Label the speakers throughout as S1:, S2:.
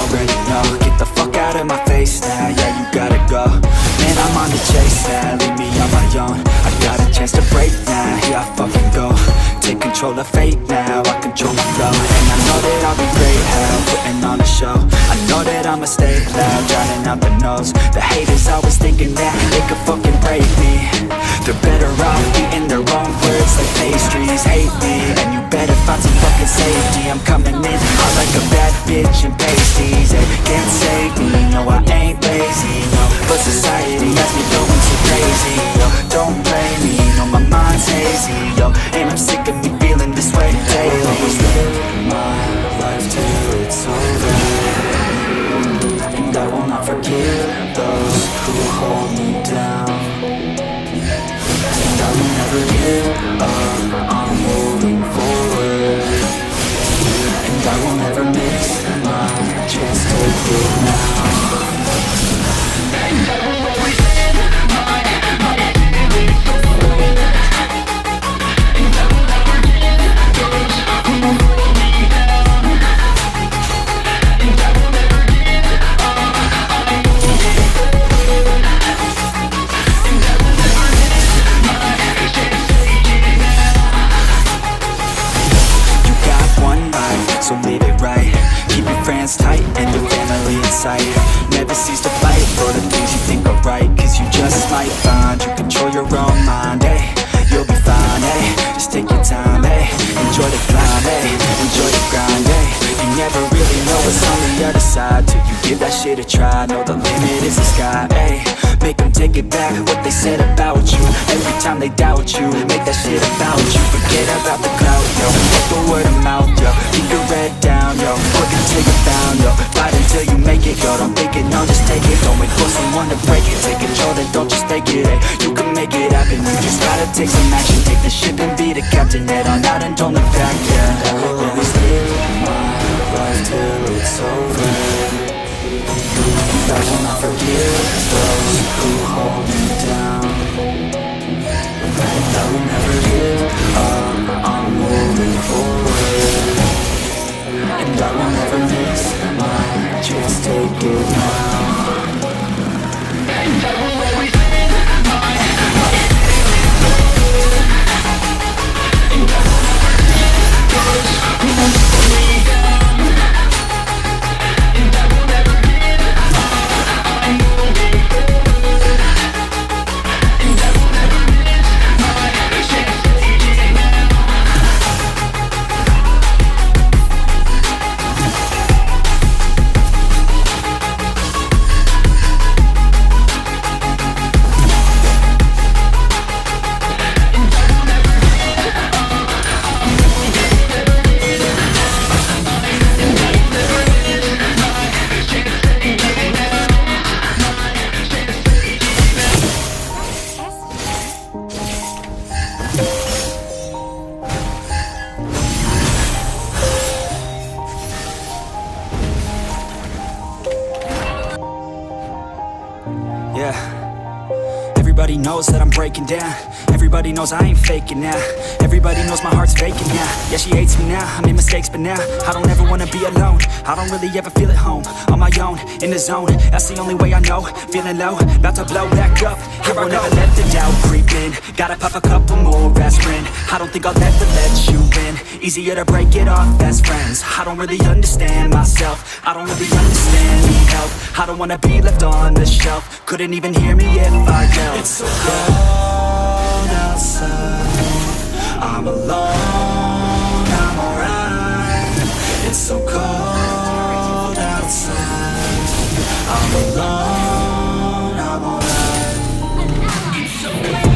S1: already know. Get the fuck out of my face now, yeah, you gotta go. Man, I'm on the chase now, leave me on my own. I got a chance to break now, here I fucking go. Take control of fate now, I control the flow. And I know that I'll be great, how putting on a show. I know that I'ma stay loud, drowning out the noise. The haters always thinking that they could fucking break me. They're better off eating their own words like pastries. Hate me, and you better find some fucking safety. I'm coming in hot like a bad bitch in pasties. They can't save me, no I ain't lazy, no. But society has me going so crazy, yo. Don't blame me, no my mind's hazy, yo. And I'm sick of me feeling this way daily. I'll always live my life till it's over, and I will not forgive those who hold me down. And I will never give up, I'm moving forward. And I will never miss my chance to get now. And I will always live my life till it's over, and I will never give those who hold me down. And I will never give up, I'm moving forward. And I will never miss my chance to get now. You got one life, so live it right. Keep your friends tight and your family in sight. Never cease to fight for the things you think are right, cause you just might find you control your own mind, eh? You'll be fine, eh? Just take your time, eh? Enjoy the climb, eh? Enjoy the grind, eh? You never really know what's on the other side till you give that shit a try. Know the limit is the sky, eh? Make them take it back, what they said about you. Every time they doubt you, make that shit about you. Forget about the clout, yo. Fuck the word of mouth, yo. Keep your head down, yo. Work until you're found, yo. Fight until you make it, yo. Don't think it, no, just take it. Don't wait for someone to break it. Take control, then don't just take it, eh? You can make it happen, you just gotta take some action. Take the ship and be the captain. Head on out and don't look back, yeah. I will always live my life till it's over, and I will not forgive those who hold me down. And I will never give up, I'm moving forward. And I will never miss my chance, take it now. And I will always live my life till it's over, and I will never give those who hold me down. And I will never give up, I'm moving forward. And I will never miss my chance, take it now. Yeah, everybody knows that I'm breaking down. Everybody knows I ain't faking now. Everybody knows my heart's faking now. Yeah, she hates me now, I made mistakes but now I don't ever wanna be alone. I don't really ever feel at home. On my own, in the zone, that's the only way I know. Feeling low, about to blow back up. Here I never let the doubt creep in. Gotta pop a couple more aspirin. I don't think I'll ever let you in. Easier to break it off best friends. I don't really understand myself. I don't really understand, need help. I don't wanna be left on the shelf. Couldn't even hear me if I yelled. It's so cold outside, I'm alone, I'm alright. It's so cold outside, I'm alone, I'm alright. It's so cold.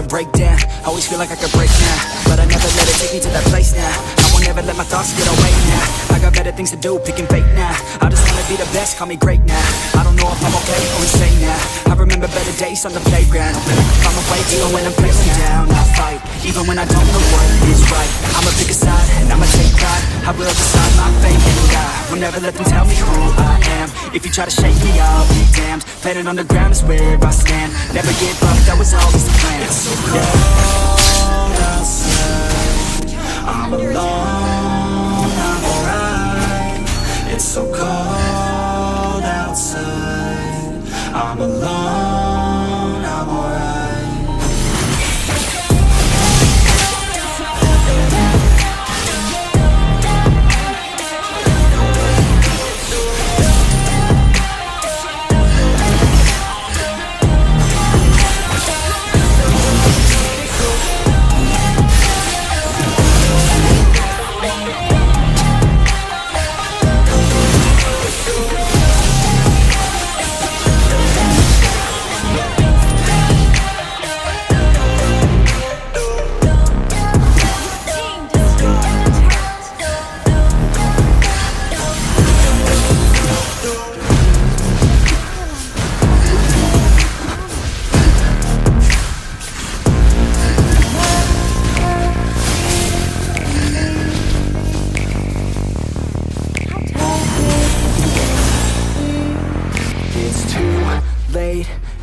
S1: Break down, always feel like I could break now, but I never let it take me to that place now. I won't ever let my thoughts get away now. I got better better things to do, picking fate now. I just wanna be the best, call me great now. I don't know if I'm okay or insane now. I remember better days on the playground. I'm awake even when I'm feeling down. I fight, even when I don't know what is right. I'ma pick a side, and I'ma take pride. I will decide my fate, and I will never let them tell me who I am. If you try to shake me, I'll be damned. Planet on the ground is where I stand. Never give up, that was always the plan. It's so cold outside, I'm alone, I'm alright. It's so cold outside, I'm alone, I'm alright.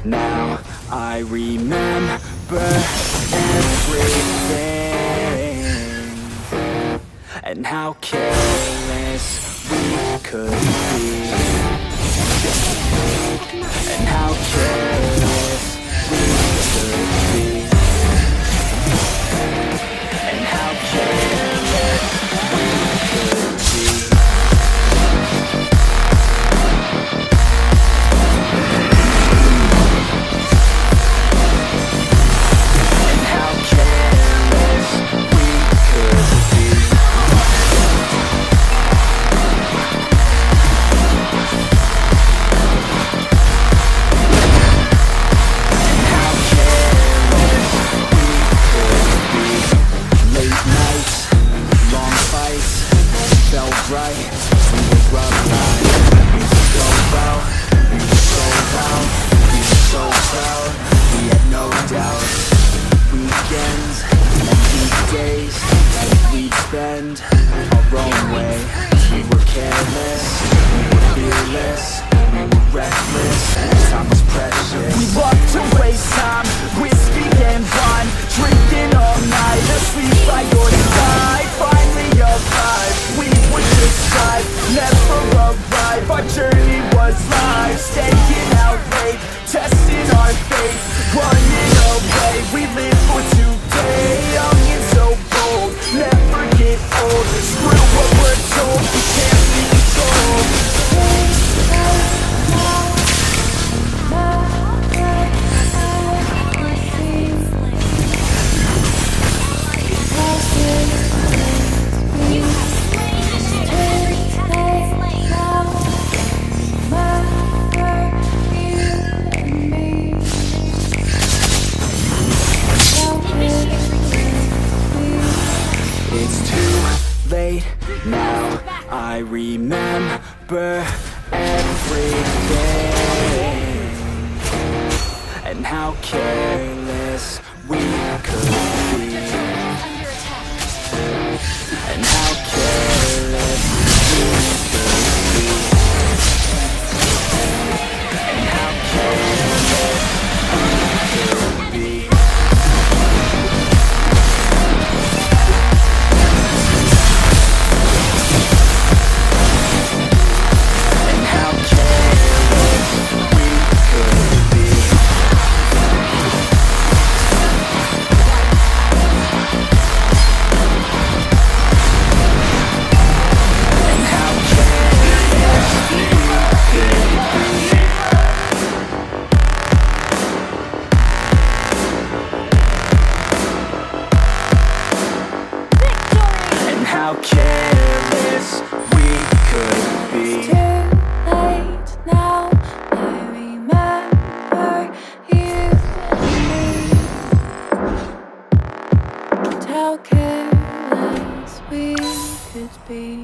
S1: Now I remember everything, and how careless we could be, and how careless we could be, and how careless we could be. Now I remember everything, and how careless we could be, and how careless we could be, and how careless we could be. How careless we could be.
S2: It's too late now, I remember you and me, and how careless we could be.